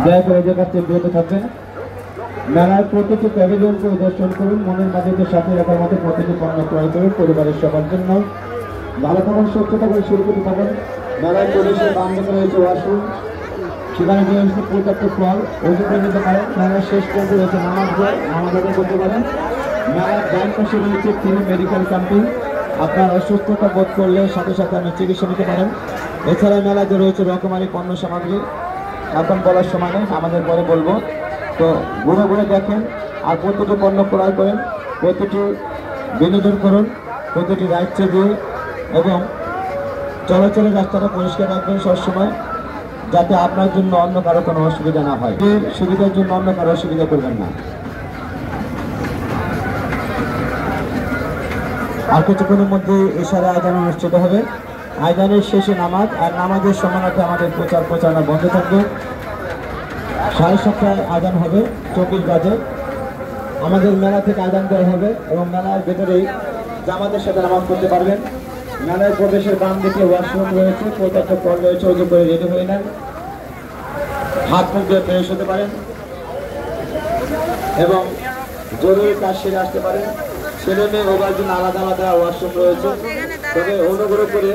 দয়া করে যে কাছে বিরত থাকবেন। মেলার প্রতিটি প্যাভিলিয়ন পরিদর্শন করুন, মনের মাঝে সাথে রাখার মতো প্রতিটি পণ্য ক্রয় করুন পরিবারের সবার জন্য। ভালো থাকুন, সুস্থ থাকুন, শুরু করতে থাকুন। মেলার পরিবেশে বান্ধব রয়েছে ওয়াশরুম, সেখানে রয়েছে পর্যাপ্ত ফল ওষুধ নিতে পারেন। মেলার শেষ পর্যন্ত রয়েছে নামাজ করতে পারেন। মেলার ডান পাশে রয়েছে ফ্রি মেডিকেল ক্যাম্পিং, আপনার অসুস্থতা বোধ করলে সাথে সাথে আপনি চিকিৎসা নিতে পারেন। এছাড়া মেলাতে রয়েছে রকমারি পণ্য সামগ্রী, এখন বলার সময় নেই, আমাদের পরে বলবো। তো ঘুরে ঘুরে দেখেন আর প্রতিটি পণ্য ক্রয় করেন, প্রতিটি বিনোদন করুন, প্রতিটি রাইডসে দিয়ে এবং চলাচলের রাস্তাটা পরিষ্কার রাখবেন সবসময়, যাতে আপনার জন্য অন্য কারো কোনো অসুবিধা না হয়। সুবিধার জন্য অন্য কারো অসুবিধা করবেন না। আর কিছুক্ষণের মধ্যে ইশারা আযান অনুষ্ঠিত হবে। আযানের শেষে নামাজ, আর নামাজের সময়তে আমাদের প্রচারণা বন্ধ থাকবে। 7:30টায় আযান হবে, 24 বাজে আমাদের মেলা থেকে আযান দেওয়া হবে এবং মেলার ভেতরেই জামাতের সাথে নামাজ পড়তে পারবেন। মেলার প্রবেশের বাম দিকে ওয়াশরুম রয়েছে, পর্যাপ্ত ফল রয়েছে, ওযু করে রেডি হয়ে নেন, হাত মুখ ধুয়ে ফ্রেশ হতে পারেন এবং জরুরি কাজ সেরে আসতে পারেন। ছেলে মেয়ে ওভার জন্য আলাদা আলাদা ওয়াশরুম রয়েছে, তবে অনুগ্রহ করে